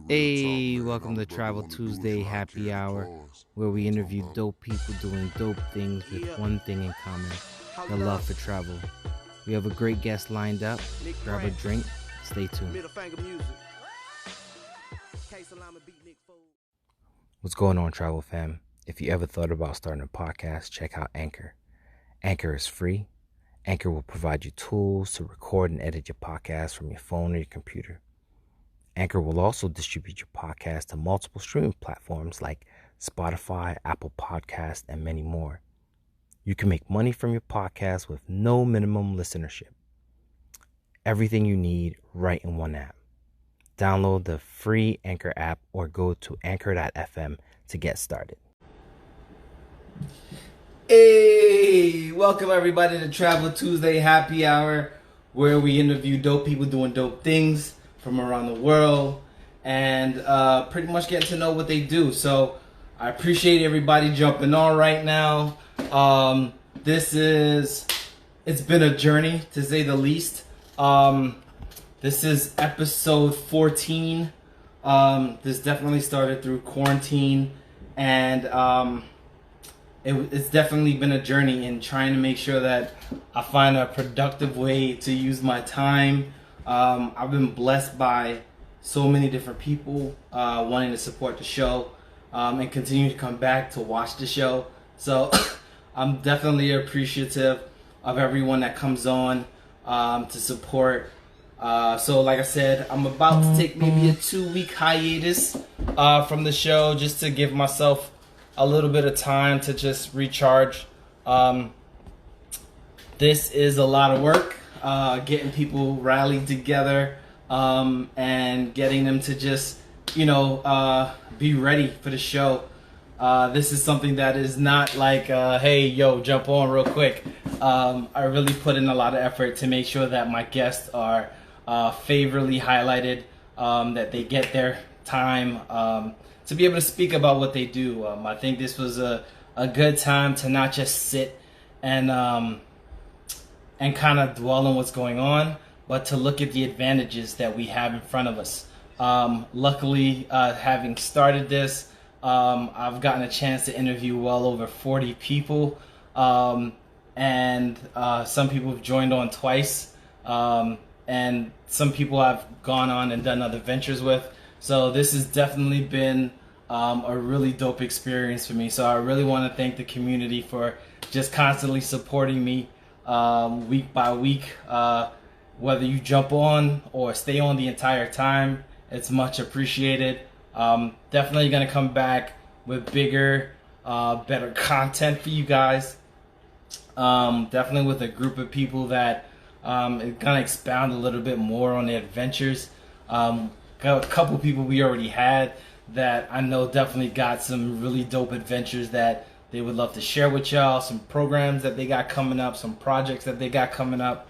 Hey, welcome to Travel Tuesday Happy Hour, where we interview dope people doing dope things with one thing in common, the love for travel. We have a great guest lined up. Grab a drink, stay tuned. What's going on, Travel Fam? If you ever thought about starting a podcast, check out Anchor. Anchor is free. Anchor will provide you tools to record and edit your podcast from your phone or your computer. Anchor will also distribute your podcast to multiple streaming platforms like Spotify, Apple Podcasts, and many more. You can make money from your podcast with no minimum listenership. Everything you need right in one app. Download the free Anchor app or go to anchor.fm to get started. Hey, welcome everybody to Travel Tuesday Happy Hour, where we interview dope people doing dope things from around the world and pretty much getting to know what they do. So I appreciate everybody jumping on right now. It's been a journey to say the least. This is episode 14. This definitely started through quarantine, and it's definitely been a journey in trying to make sure that I find a productive way to use my time. I've been blessed by so many different people wanting to support the show and continue to come back to watch the show. So I'm definitely appreciative of everyone that comes on to support. So like I said, I'm about to take maybe a 2-week hiatus from the show just to give myself a little bit of time to just recharge. This is a lot of work. Getting people rallied together and getting them to just, be ready for the show. This is something that is not like, hey, yo, jump on real quick. I really put in a lot of effort to make sure that my guests are favorably highlighted, that they get their time to be able to speak about what they do. I think this was a good time to not just sit and kind of dwell on what's going on, but to look at the advantages that we have in front of us. Luckily, having started this, I've gotten a chance to interview well over 40 people, and some people have joined on twice, and some people I've gone on and done other ventures with. So this has definitely been a really dope experience for me. So I really want to thank the community for just constantly supporting me week by week. Whether you jump on or stay on the entire time, it's much appreciated. Definitely going to come back with bigger, better content for you guys. Definitely with a group of people that is going to expound a little bit more on the adventures. Got a couple people we already had that I know definitely got some really dope adventures that they would love to share with y'all, some programs that they got coming up, some projects that they got coming up.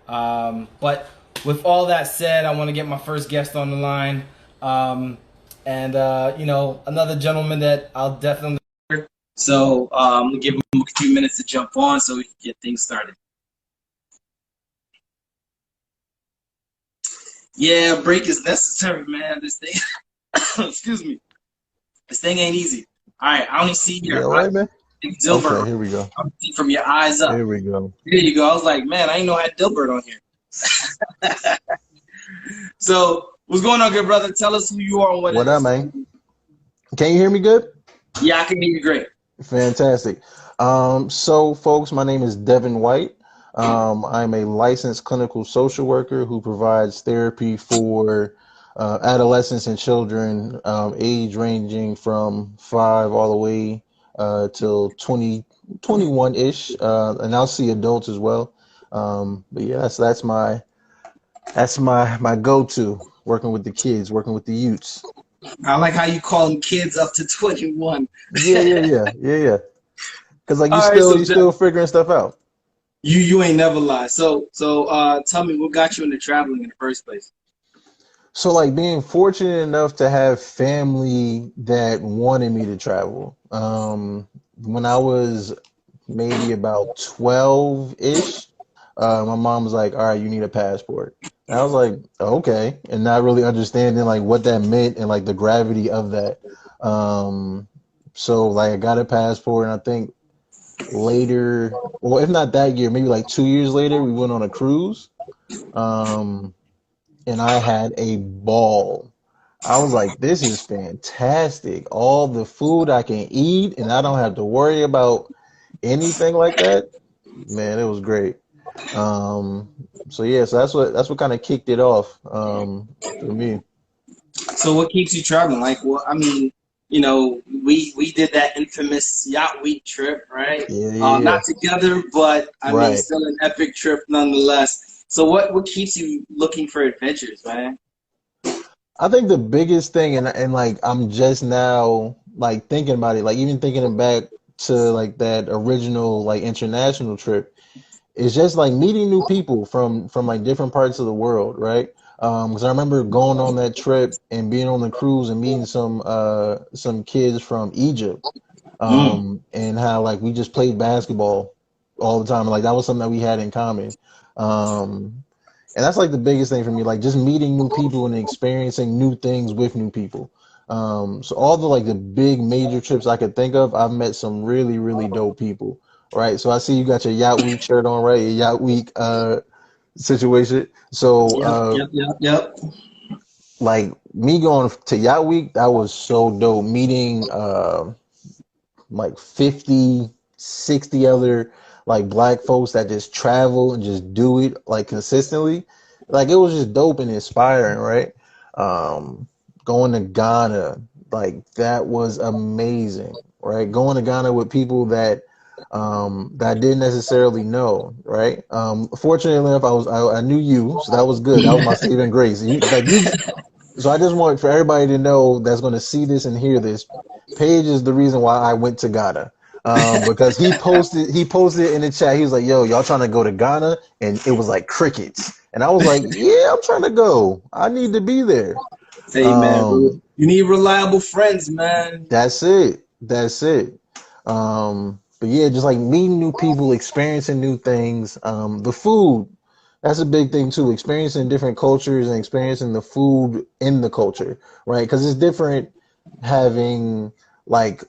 But with all that said, I want to get my first guest on the line. Another gentleman that I'll definitely... So I'm going to give him a few minutes to jump on so we can get things started. Yeah, break is necessary, man. This thing, excuse me. This thing ain't easy. All right, I only see your right, man. Dilbert. Okay, here we go. I see from your eyes up. Here we go. There you go. I was like, man, I didn't know I had Dilbert on here. So, what's going on, good brother? Tell us who you are and what up, man? Can you hear me good? Yeah, I can hear you great. Fantastic. So, folks, my name is Devin White. I'm a licensed clinical social worker who provides therapy for adolescents and children, age ranging from 5 all the way till 20, 21-ish, and I'll see adults as well. But yeah, that's my go-to, working with the kids, working with the youths. I like how you call them kids up to 21. Yeah. Because like you still figuring stuff out. You ain't never lied. So tell me, what got you into traveling in the first place? So like being fortunate enough to have family that wanted me to travel. When I was maybe about 12-ish, my mom was like, all right, you need a passport. And I was like, okay, and not really understanding like what that meant and like the gravity of that. Um, so like I got a passport, and I think later, well, if not that year, maybe like 2 years later, we went on a cruise. Um, and I had a ball. I was like, this is fantastic. All the food I can eat, and I don't have to worry about anything like that. Man, it was great. Um, so yeah, so that's what kind of kicked it off for me. So what keeps you traveling? Like, well, I mean, we did that infamous yacht week trip, right? Yeah, yeah, yeah. Not together, but I mean, Right. still an epic trip nonetheless. So what keeps you looking for adventures, man? I think the biggest thing, and like I'm just now like thinking about it, like even thinking back to like that original like international trip, it's just like meeting new people from like different parts of the world, right? Because I remember going on that trip and being on the cruise and meeting some kids from Egypt, Mm. and how like we just played basketball all the time. Like that was something that we had in common. Um, and that's like the biggest thing for me, like just meeting new people and experiencing new things with new people. So all the like the big major trips I could think of, I've met some really, really dope people. Right. So I see you got your Yacht Week shirt on, right? Your Yacht Week situation. So Yep, yep, yep, yep. like me going to Yacht Week, that was so dope. Meeting like 50, 60 other like black folks that just travel and just do it like consistently. Like it was just dope and inspiring, right? Um, Going to Ghana, like that was amazing, right? Going to Ghana with people that I didn't necessarily know, right? Fortunately enough, I knew you, so that was good. That was my saving grace. So I just want for everybody to know that's going to see this and hear this. Paige is the reason why I went to Ghana. Because he posted in the chat. He was like, "Yo, y'all trying to go to Ghana?" And it was like crickets. And I was like, "Yeah, I'm trying to go. I need to be there." Hey, man, Um, you need reliable friends, man. that's it. That's it. But yeah, just like meeting new people, experiencing new things. The food, that's a big thing too. Experiencing different cultures and experiencing the food in the culture, right? Because it's different having like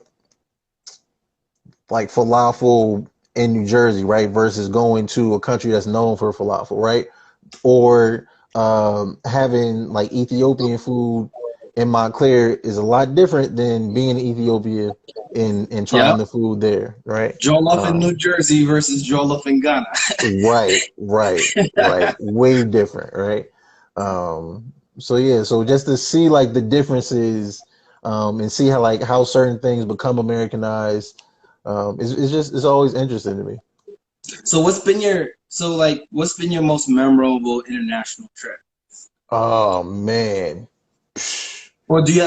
like falafel in New Jersey, right, versus going to a country that's known for falafel, right? Or having like Ethiopian food in Montclair is a lot different than being in Ethiopia and trying Yep. the food there, right? Jollof in New Um, Jersey versus Jollof in Ghana. right. Way different, right? So yeah, so just to see like the differences, and see how like how certain things become Americanized, it's just it's always interesting to me. So what's been your most memorable international trip? Oh man. Or do you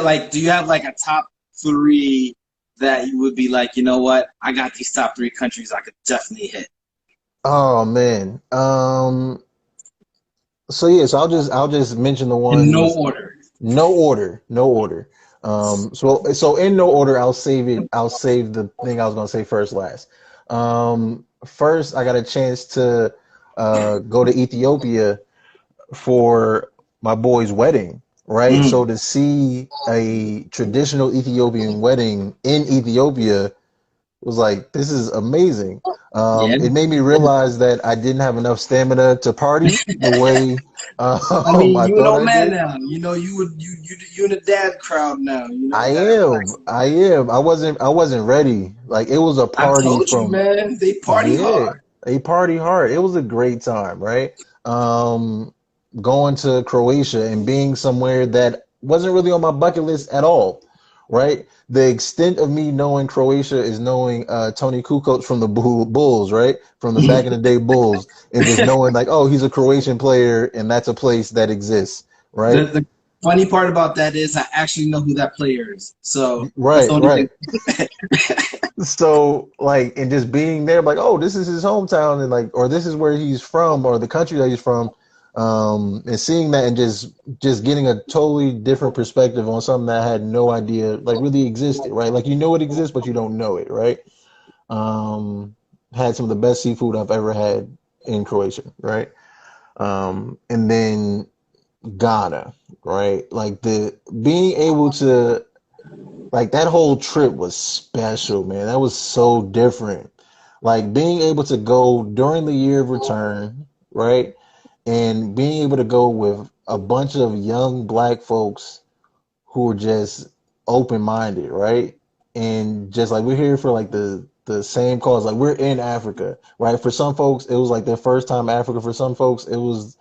have like a top three that you would be like, you know what? I got these top three countries I could definitely hit. Oh man. So yeah, so I'll just mention the In no ones. order. No order, no order. So in no order, I'll save it. I'll save the thing I was gonna say first last. First, I got a chance to go to Ethiopia for my boy's wedding, right? Mm. So to see a traditional Ethiopian wedding in Ethiopia was like, this is amazing. Yeah. It made me realize that I didn't have enough stamina to party the way I mean, I you an thought old I man did. now. You in the dad crowd now. I You gotta relax am. a little I bit. am. I wasn't ready. Like it was a I party told you, from, man. They party yeah, hard. a party hard. It was a great time, right? Um, Going to Croatia and being somewhere that wasn't really on my bucket list at all, right? The extent of me knowing Croatia is knowing Tony Kukoc from the Bulls, right? From the back in the day Bulls, and just knowing like, oh, he's a Croatian player, and that's a place that exists, The right? the funny part about that is I actually know who that player is. So that's the Right, only thing. right. So like, and just being there, like, oh, this is his hometown, and like, or this is where he's from, or the country that he's from, and seeing that, and just getting a totally different perspective on something that I had no idea like really existed, right? Like you know it exists, but you don't know it, right? Um, had some of the best seafood I've ever had in Croatia, right? And then Ghana, right? Like the being able to like that whole trip was special, man. That was so different. Like being able to go during the year of return, right? And being able to go with a bunch of young black folks who are just open-minded, right? And just like we're here for like the same cause. Like we're in Africa, right? For some folks, it was like their first time Africa. For some folks, it was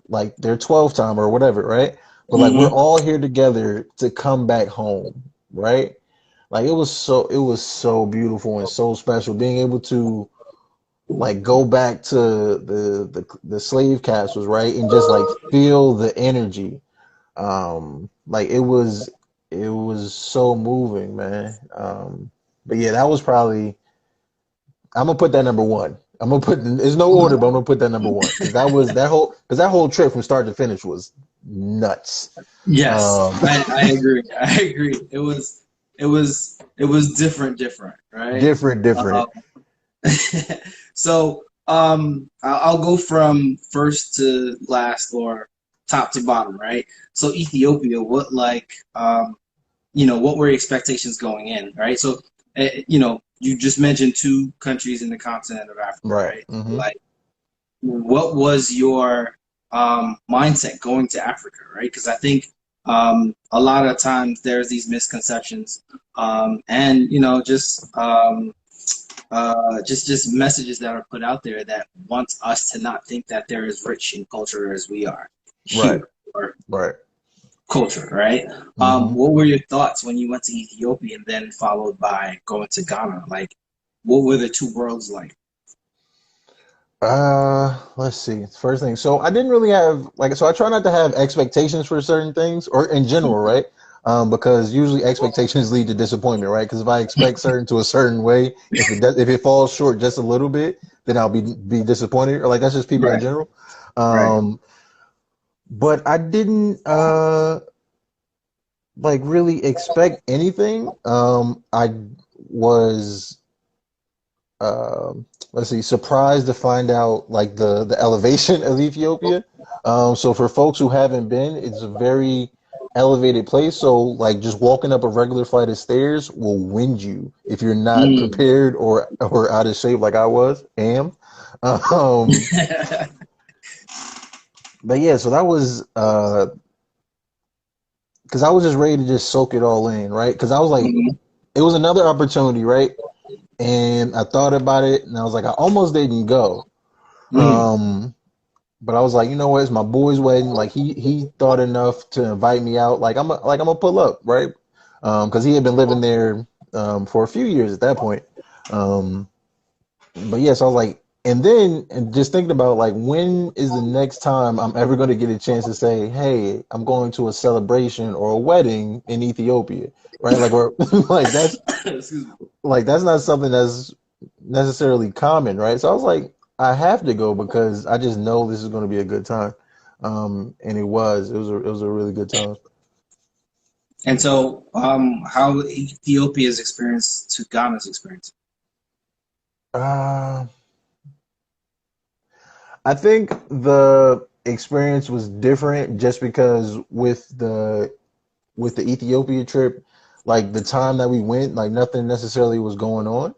like their 12th time or whatever, right? But like we're Mm-hmm. all here together to come back home, right? Like it was so beautiful and so special being able to like go back to the slave castles, right? And just like feel the energy. Like it was so moving, man. But yeah, that was probably I'm gonna put that number one. I'm gonna put there's no order, but I'm gonna put that number one because that whole trip from start to finish was nuts. Yes, Um, I agree. I agree. It was different, right? different. Um, so I'll go from first to last or top to bottom, right? So Ethiopia, what like what were your expectations going in, right? So you just mentioned two countries in the continent of Africa, Right. right? Hmm. Like, what was your mindset going to Africa, right? Because I think a lot of times there's these misconceptions, and just messages that are put out there that want us to not think that they're as rich in culture as we are Right. here, or Right. culture, right? Hmm. What were your thoughts when you went to Ethiopia and then followed by going to Ghana? Like, what were the two worlds like? Let's see. First thing. So I didn't really have like so I try not to have expectations for certain things or in general, right? Because usually expectations lead to disappointment, right? Because if I expect certain to a certain way, if it falls short just a little bit, then I'll be disappointed. Or like that's just people in Right, general. right. But I didn't like really expect anything. I was let's see, surprised to find out like the elevation of Ethiopia. So for folks who haven't been, it's a very elevated place. So like just walking up a regular flight of stairs will wind you if you're not Mm. prepared or out of shape like I am. Um, but yeah, so that was because I was just ready to just soak it all in, right? Because I was like, Mhm. it was another opportunity, right? And I thought about it, and I was like, I almost didn't go. Mm. Um, but I was like, you know what? It's my boy's wedding. Like he thought enough to invite me out. Like I'm gonna pull up, right? Because he had been living there for a few years at that point. Um, but yes, I was like, and just thinking about like when is the next time I'm ever going to get a chance to say, hey, I'm going to a celebration or a wedding in Ethiopia, right? Like or like Excuse me. that's not something that's necessarily common, right? So I was like, I have to go because I just know this is going to be a good time. And it was a really good time. And so, how Ethiopia's experience to Ghana's experience? Uh, I think the experience was different just because with the Ethiopia trip, like the time that we went, like nothing necessarily was going on.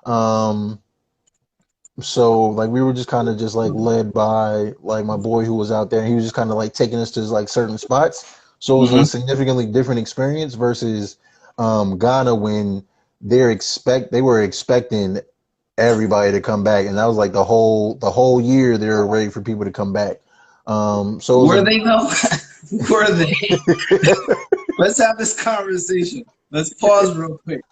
Um, So like we were just kind of just like led by like my boy who was out there and he was just kind of like taking us to like certain spots. So it was a Hmm. significantly different experience versus Ghana when they were expecting everybody to come back and that was like the whole year they were ready for people to come back. So it Were was they though? Were they? a Let's have this conversation. Let's pause real quick.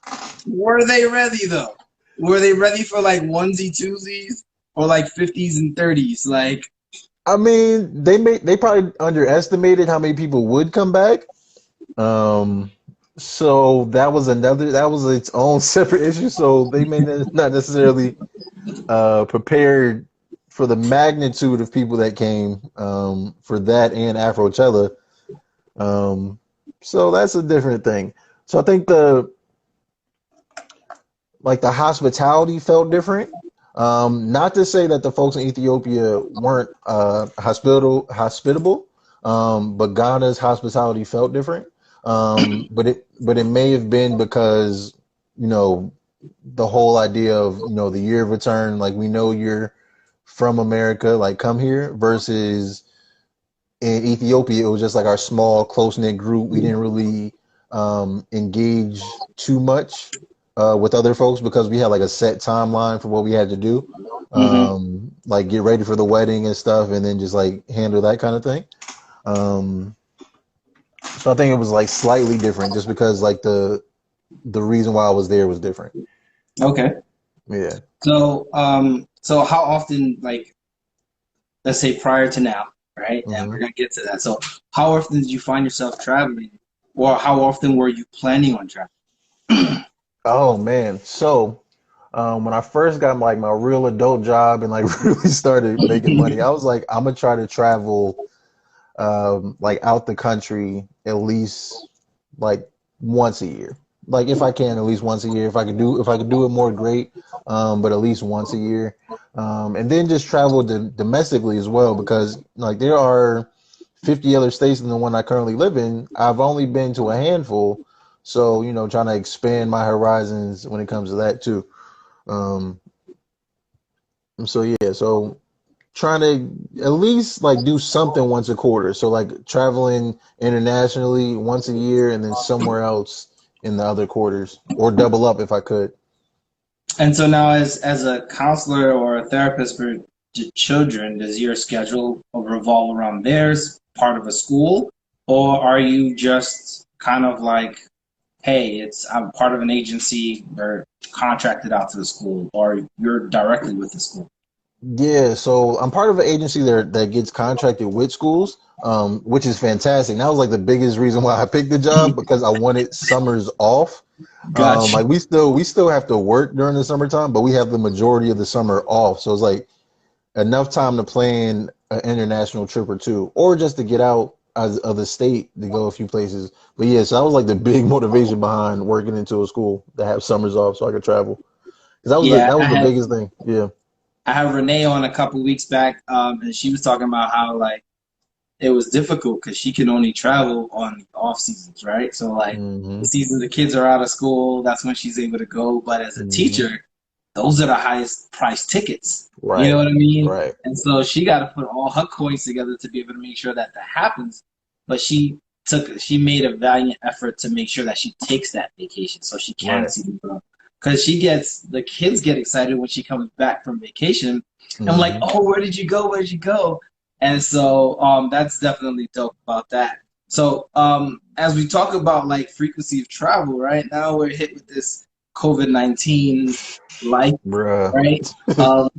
Were they ready though? Were they ready for like onesie twosies or like 50s and 30s? Like, I mean they probably underestimated how many people would come back. Um, so that was its own separate issue. So they may not necessarily prepared for the magnitude of people that came for that and Afrochella. Um, so that's a different thing. So I think the hospitality felt different. Not to say that the folks in Ethiopia weren't hospitable, But Ghana's hospitality felt different. But it may have been because, you know, the whole idea of, you know, the year of return, like we know you're from America, like come here, versus in Ethiopia, it was just like our small, close knit group. We didn't really engage too much with other folks because we had like a set timeline for what we had to do, Hmm. like get ready for the wedding and stuff, and then just like handle that kind of thing. Um, so I think it was like slightly different, just because like the reason why I was there was different. Okay. Yeah. So how often, like, let's say prior to now, right? And we're hmm gonna get to that. So how often did you find yourself traveling, or how often were you planning on traveling? Oh man. So when I first got like my real adult job and like really started making money, I was like, I'm gonna try to travel like out the country at least like once a year. Like if I can, at least once a year. If I could do it more, great. But at least once a year. And then just travel domestically as well, because like there are 50 other states than the one I currently live in. I've only been to a handful, so you know, trying to expand my horizons when it comes to that too. Um, so yeah, so trying to at least like do something once a quarter. So like traveling internationally once a year and then somewhere else in the other quarters, or double up if I could. And so now, as a counselor or a therapist for children, does your schedule revolve around theirs, part of a school, or are you just kind of like, hey, I'm part of an agency or contracted out to the school, or you're directly with the school? Yeah, so I'm part of an agency there that gets contracted with schools, which is fantastic. That was like the biggest reason why I picked the job, because I wanted summers off. Gotcha. Like we still have to work during the summertime, but we have the majority of the summer off. So it's like enough time to plan an international trip or two, or just to get out of the state to go a few places. But yeah, so that was like the big motivation behind working into a school to have summers off so I could travel. Because that was the Yeah, that I was the had biggest thing. Yeah. I had Renee on a couple weeks back, and she was talking about how like it was difficult because she can only travel on the off seasons, right? So like the hmm season the kids are out of school, that's when she's able to go. But as a hmm teacher, those are the highest price tickets. You know Right. what I mean? Right. And so she got to put all her coins together to be able to make sure that that happens. But she made a valiant effort to make sure that she takes that vacation so she can Right. see the world. Because the kids get excited when she comes back from vacation. I'm like, hmm oh, where did you go? Where did you go? And so that's definitely dope about that. So as we talk about like frequency of travel, right now we're hit with this COVID-19 life, Bruh. right?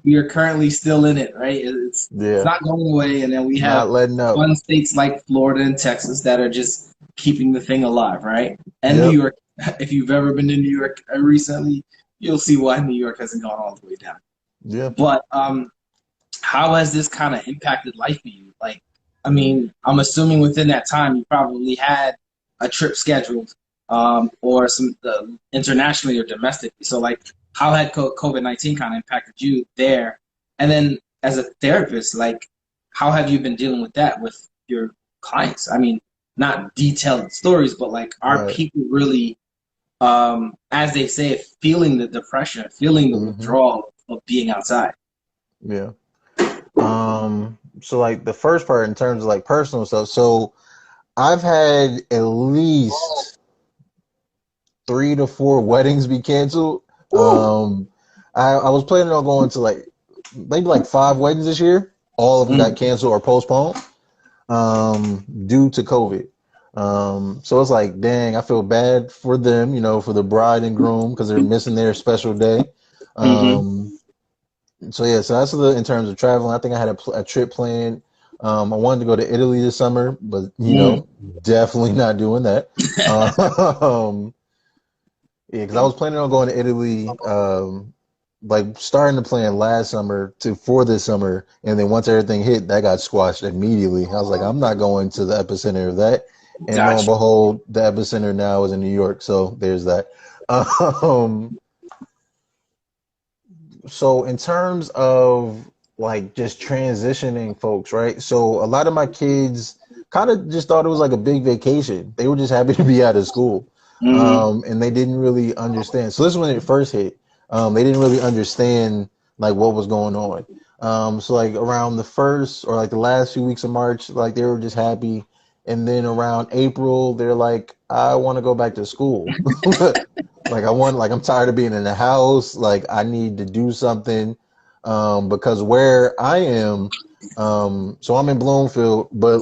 We are currently still in it, right? It's Yeah. not going away, and then we have Not letting up. fun states like Florida and Texas that are just keeping the thing alive, right? And New Yep. York. If you've ever been to New York recently, you'll see why New York hasn't gone all the way down. Yeah. But how has this kind of impacted life for you? Like, I mean, I'm assuming within that time you probably had a trip scheduled, or some internationally or domestically. So, like, how had COVID-19 kind of impacted you there? And then, as a therapist, like, how have you been dealing with that with your clients? I mean, not detailed stories, but like, are Right. people really, as they say, feeling the depression, feeling the hmm withdrawal of being outside? Yeah. So like the first part in terms of like personal stuff. So I've had at least 3 to 4 weddings be canceled. Woo! I was planning on going to like maybe like 5 weddings this year. All of them got Mm. canceled or postponed due to COVID. So it's like, dang, I feel bad for them, you know, for the bride and groom because they're missing their special day. Mm-hmm. Um, so yeah, so that's in terms of traveling. I think I had a trip planned. I wanted to go to Italy this summer, but you Mm. know, definitely not doing that. Um, yeah, because I was planning on going to Italy, like starting to plan last summer to for this summer, and then once everything hit, that got squashed immediately. I was like, I'm not going to the epicenter of that. And lo and Gotcha. behold, the epicenter now is in New York, so there's that. Um, so in terms of like just transitioning folks, right? So a lot of my kids kind of just thought it was like a big vacation. They were just happy to be out of school. Mm-hmm. And they didn't really understand. So this is when it first hit. They didn't really understand like what was going on. So like around the first or like the last few weeks of March, like they were just happy. And then around April, they're like, I want to go back to school. Like I'm tired of being in the house. Like I need to do something. Because where I am, so I'm in Bloomfield, but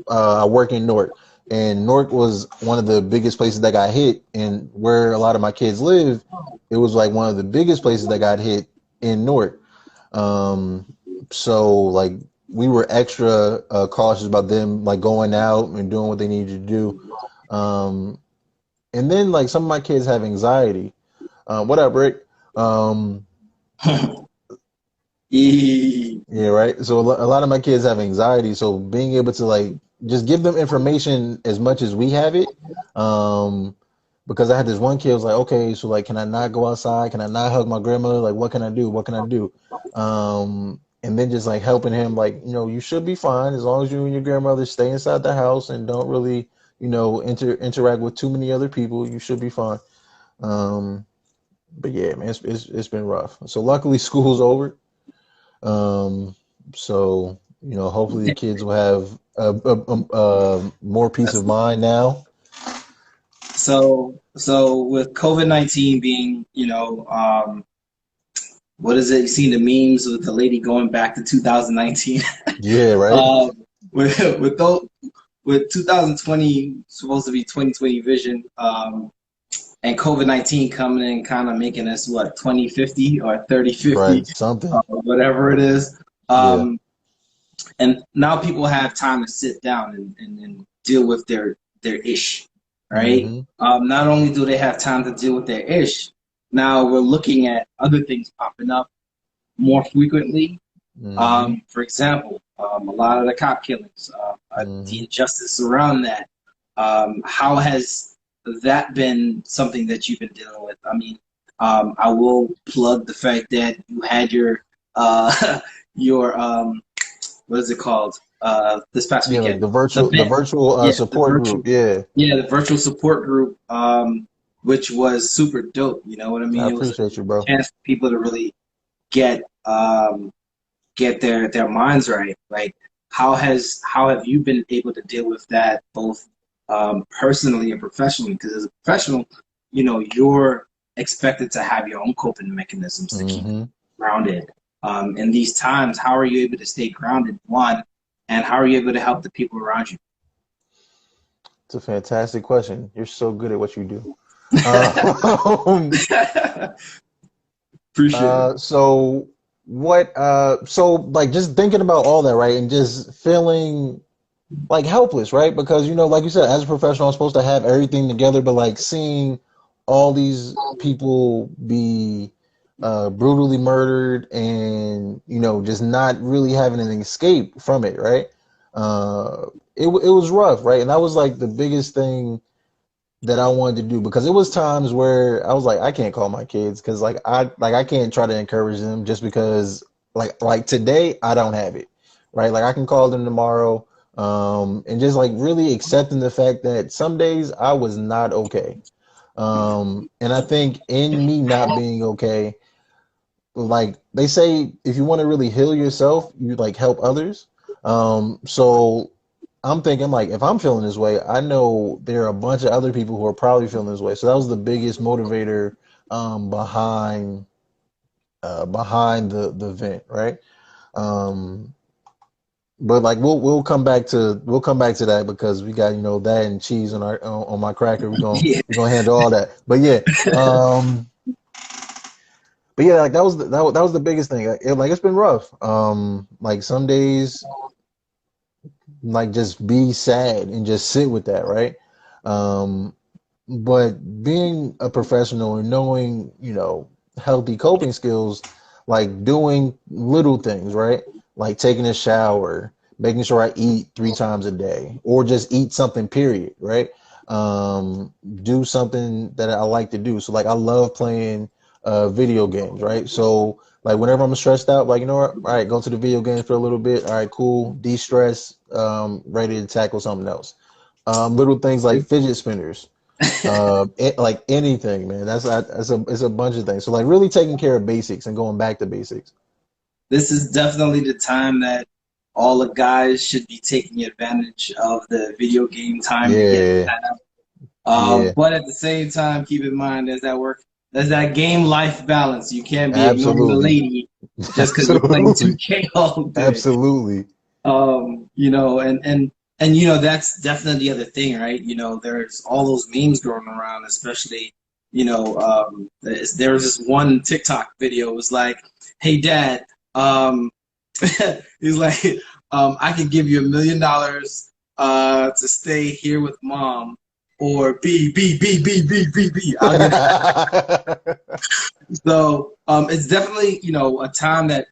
I work in Newark. And Newark was one of the biggest places that got hit. And where a lot of my kids live, it was like one of the biggest places that got hit in Newark. Um, so like we were extra cautious about them like going out and doing what they needed to do. Um, and then like some of my kids have anxiety. What up, Rick? Um, yeah, right. So a lot of my kids have anxiety. So being able to like just give them information as much as we have it. Um, because I had this one kid who was like, okay, so like, can I not go outside? Can I not hug my grandmother? Like, what can I do? What can I do? And then just like helping him, like, you should be fine as long as you and your grandmother stay inside the house and don't really, interact with too many other people. You should be fine. Um, but yeah, man, it's been rough. So luckily school's over. Um, so hopefully the kids will have more peace of mind now. So with COVID-19 being, what is it? You seen the memes with the lady going back to 2019? Yeah, right. With those, with 2020 supposed to be 2020 vision, and COVID-19 coming in, kind of making us what 2050 or 3050, Right, something. whatever it is. Yeah. And now people have time to sit down and deal with their ish, right? Mm-hmm. Not only do they have time to deal with their ish, now we're looking at other things popping up more frequently. Mm-hmm. For example, a lot of the cop killings, the injustice around that. How has that been something that you've been dealing with? I mean, I will plug the fact that you had your your what is it called? This past Yeah, like weekend, the virtual yeah, support group. Yeah, the virtual support group, which was super dope. You know what I I mean? It was a appreciate you, bro. chance for people to really get their minds right. Like, how have you been able to deal with that both personally and professionally? Because as a professional, you're expected to have your own coping mechanisms to keep Mm-hmm. grounded. In these times, how are you able to stay grounded? One, and how are you able to help the people around you? It's a fantastic question. You're so good at what you do. Um, Appreciate it. so so like just thinking about all that, right? And just feeling like helpless, right? Because like you said, as a professional, I'm supposed to have everything together, but like seeing all these people be brutally murdered and just not really having an escape from it, right? It was rough, right? And that was like the biggest thing that I wanted to do because it was times where I was like, I can't call my kids because I can't try to encourage them just because like today I don't have it, right? Like I can call them tomorrow, and just like really accepting the fact that some days I was not okay, and I think in me not being okay, like they say, if you want to really heal yourself, you like help others. So I'm thinking like if I'm feeling this way, I know there are a bunch of other people who are probably feeling this way. So that was the biggest motivator behind the event, right? Um, but like we'll come back to that because we got that and cheese on our on my cracker. We're gonna Yeah. we're gonna handle all that. But yeah, like that was the biggest thing. It's been rough. Like some days like just be sad and just sit with that, right? Um, but being a professional and knowing, healthy coping skills, like doing little things, right? Like taking a shower, making sure I eat 3 times a day, or just eat something, period, right? Do something that I like to do. So like I love playing video games, right? So like whenever I'm stressed out, like you know what, all right, go to the video games for a little bit. All right, cool, de-stress, ready to tackle something else. Little things like fidget spinners, like anything, man. It's a bunch of things. So like really taking care of basics and going back to basics. This is definitely the time that all the guys should be taking advantage of the video game time to get Yeah, that. yeah, But at the same time, keep in mind there's that game life balance. You can't be ignoring the absolutely, lady just because you're playing absolutely, 2K all day. absolutely. And that's definitely the other thing, right? There's all those memes going around, especially, there was this one TikTok video. It was like, "Hey Dad, um, he's like, I can give you $1 million to stay here with Mom, or B. So it's definitely a time that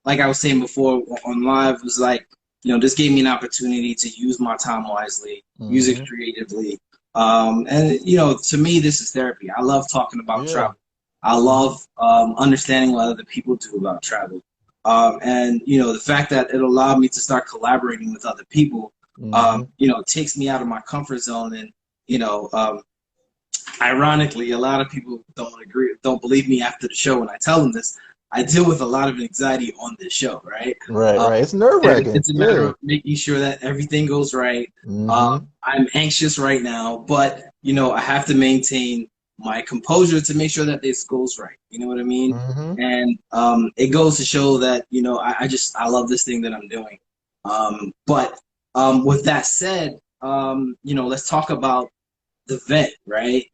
like I was saying before on live, was like this gave me an opportunity to use my time wisely, use it Hmm. creatively, and to me this is therapy. I love talking about Yeah. travel. I Hmm. love understanding what other people do about travel, and the fact that it allowed me to start collaborating with other people, Hmm. takes me out of my comfort zone. And you know um, ironically, a lot of people don't believe me after the show when I tell them this. I deal with a lot of anxiety on this show, right? Right, Uh, right. It's nerve and wracking. it's a matter Yeah. of making sure that everything goes right. Hmm. I'm anxious right now, but I have to maintain my composure to make sure that this goes right. You know what I mean? Hmm. And it goes to show that I love this thing that I'm doing. But with that said, let's talk about the vet, right?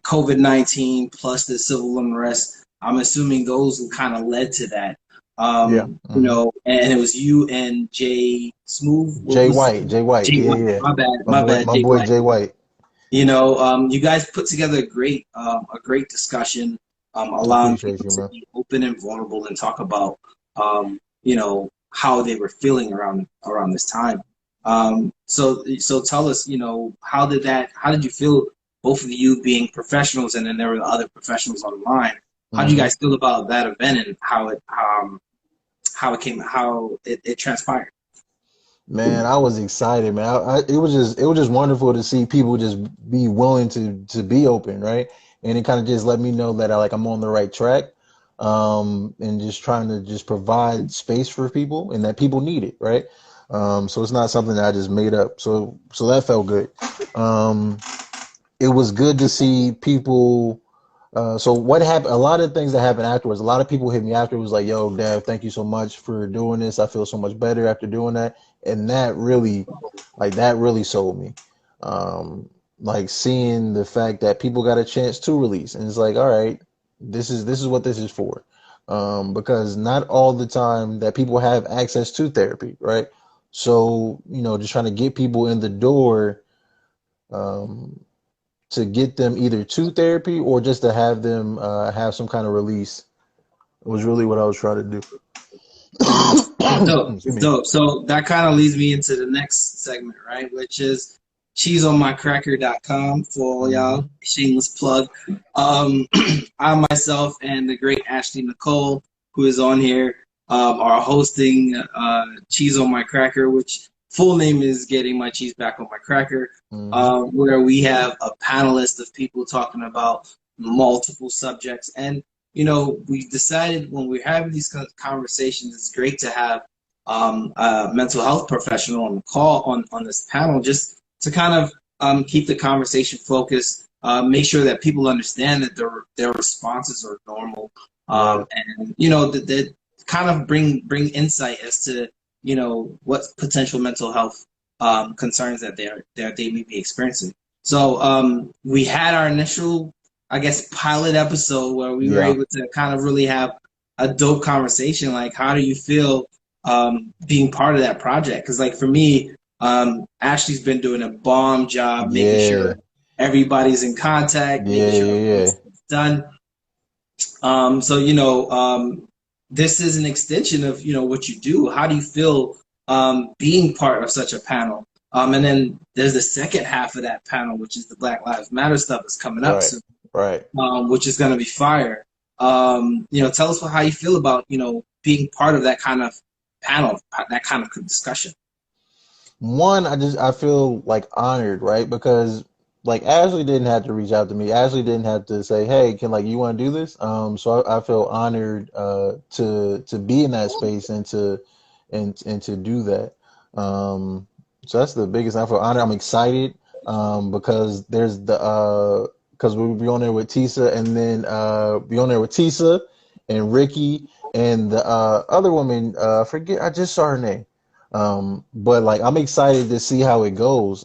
COVID-19 plus the civil unrest. I'm assuming those kind of led to that. Yeah. Hmm. And it was you and Jay Smooth. What Jay was White. Jay White. Jay Yeah, White? yeah. My bad, My Jay boy White. Jay White. You guys put together a great discussion, allowing Appreciate people you, to man. be open and vulnerable and talk about, how they were feeling around this time. So tell us, how did you feel, both of you being professionals, and then there were other professionals online. How did you Hmm. guys feel about that event, and how it transpired? Man, I was excited, man. It was just wonderful to see people just be willing to be open, right? And it kind of just let me know that I'm on the right track, and just trying to just provide space for people and that people need it, right? So it's not something that I just made up. So that felt good. Um, it was good to see people. So what happened? A lot of things that happened afterwards. A lot of people hit me after. It was like, "Yo, Dev, thank you so much for doing this. I feel so much better after doing that." And that really sold me. Like seeing the fact that people got a chance to release, and it's like, all right, this is what this is for. Because not all the time that people have access to therapy, right? So just trying to get people in the door. Um, to get them either to therapy or just to have them have some kind of release was really what I was trying to do. Dope, Excuse me. dope. So that kind of leads me into the next segment, right? Which is cheeseonmycracker.com for all y'all. Hmm. Shameless plug. Um, I myself and the great Ashley Nicole, who is on here, are hosting Cheese on My Cracker, which full name is Getting My Cheese Back on My Cracker, Hmm. where we have a panelist of people talking about multiple subjects. And we decided when we're having these kind of conversations, it's great to have a mental health professional on the call on this panel, just to kind of keep the conversation focused, make sure that people understand that their responses are normal, Right. and that kind of bring insight as to what potential mental health concerns that they may be experiencing. So we had our initial, I guess, pilot episode where we were Yeah. able to kind of really have a dope conversation. Like, how do you feel being part of that project? Because, like, for me, Ashley's been doing a bomb job making Yeah. sure everybody's in contact, Yeah. making sure Yeah. Yeah. everything's done. So this is an extension of what you do. How do you feel being part of such a panel? And then there's the second half of that panel, which is the Black Lives Matter stuff that's coming up Right. soon. Right. which is going to be fire. Tell us how you feel about, being part of that kind of panel, that kind of discussion. One, I feel like honored, right? Because like Ashley didn't have to reach out to me. Ashley didn't have to say, "Hey, can like you want to do this?" So I feel honored to be in that space and to do that. So that's the biggest. I feel honored. I'm excited because there's the because we'll be on there with Tisa, and then be on there with Tisa and Ricky and the other woman. I forget. I just saw her name. But like I'm excited to see how it goes.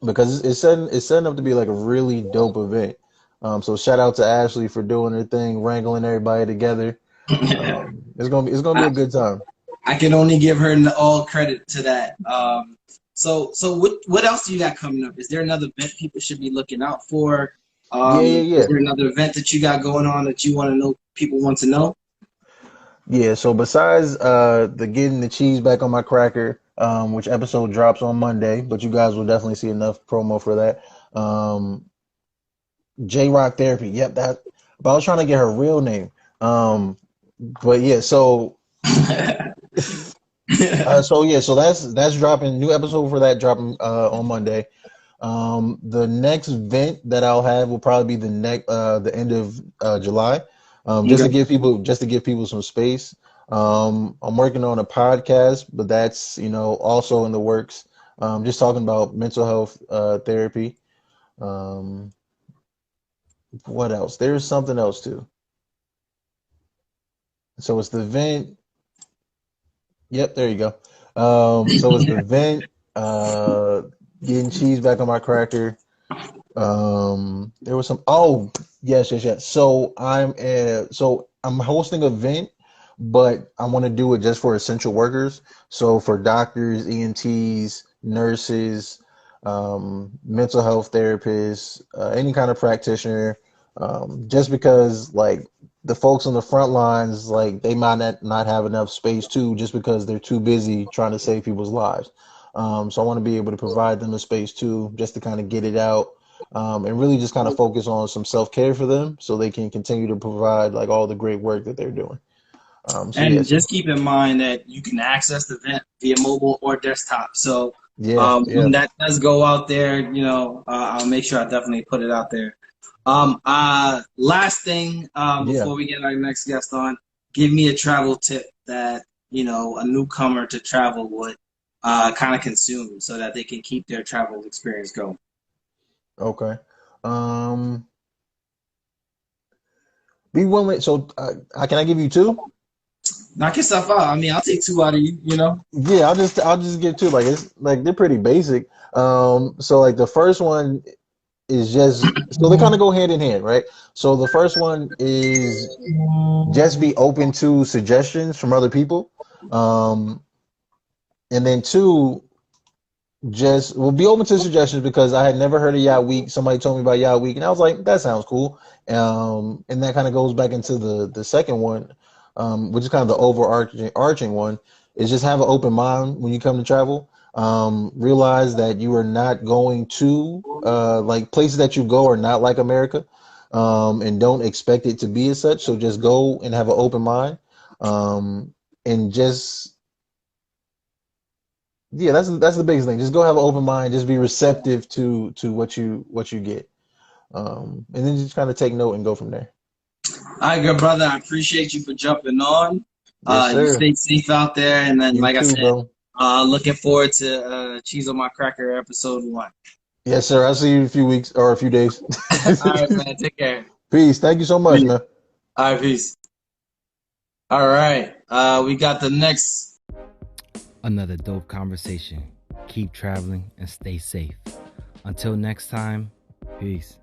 Because it's setting up to be like a really dope event. So shout out to Ashley for doing her thing, wrangling everybody together. It's gonna be I, a good time. I can only give her all credit to that. So what else do you got coming up? Is there another event people should be looking out for? Yeah, yeah, Is yeah. there another event that you got going on that you want to know, people want to know? Yeah, so besides the getting the cheese back on my cracker, which episode drops on Monday, but you guys will definitely see enough promo for that. J Rock Therapy. Yep, that but I was trying to get her real name. But yeah, so that's dropping new episode for that dropping on Monday. The next event that I'll have will probably be the end of July. Okay. Just to give people some space. I'm working on a podcast, but that's also in the works. Just talking about mental health therapy. Um, what else? There's something else too. So it's the event. Yep, there you go. So it's the vent, getting cheese back on my cracker. There was some. Oh, yes, yes, yes. So I'm hosting a vent, but I want to do it just for essential workers. So for doctors, EMTs, nurses, mental health therapists, any kind of practitioner. Just because like the folks on the front lines, like they might not have enough space too, just because they're too busy trying to save people's lives. So I want to be able to provide them a space too, just to kind of get it out, and really just kind of focus on some self-care for them so they can continue to provide like all the great work that they're doing. So And yes, just keep in mind that you can access the event via mobile or desktop. So yeah, when yeah, that does go out there, I'll make sure I definitely put it out there. Last thing, yeah. before we get our next guest on, give me a travel tip that, a newcomer to travel would kind of consume so that they can keep their travel experience going. Okay. Um, be willing. So, can I give you two? Knock yourself out. I mean, I'll take two out of you. Yeah, I'll just get two. Like it's like they're pretty basic. So like the first one is just so they kind of go hand in hand, right? So the first one is just be open to suggestions from other people. Um, and then two, just will be open to suggestions because I had never heard of Yacht Week. Somebody told me about Yacht Week, and I was like, that sounds cool. And that kind of goes back into the second one, which is kind of the overarching arching one, is just have an open mind when you come to travel. Realize that you are not going to like places that you go are not like America, and don't expect it to be as such. So just go and have an open mind, and just yeah, that's the biggest thing. Just go have an open mind. Just be receptive to what you get, and then just kind of take note and go from there. All right, good brother. I appreciate you for jumping on. Yes, You sir. stay safe out there, and then, You like I too, said, bro. looking forward to Cheese on My Cracker episode 1. Yes, sir. I'll see you in a few weeks or a few days. All right, man. Take care. Peace. Thank you so much, Peace. man. All right, peace. All right, we got the next. Another dope conversation. Keep traveling and stay safe. Until next time, peace.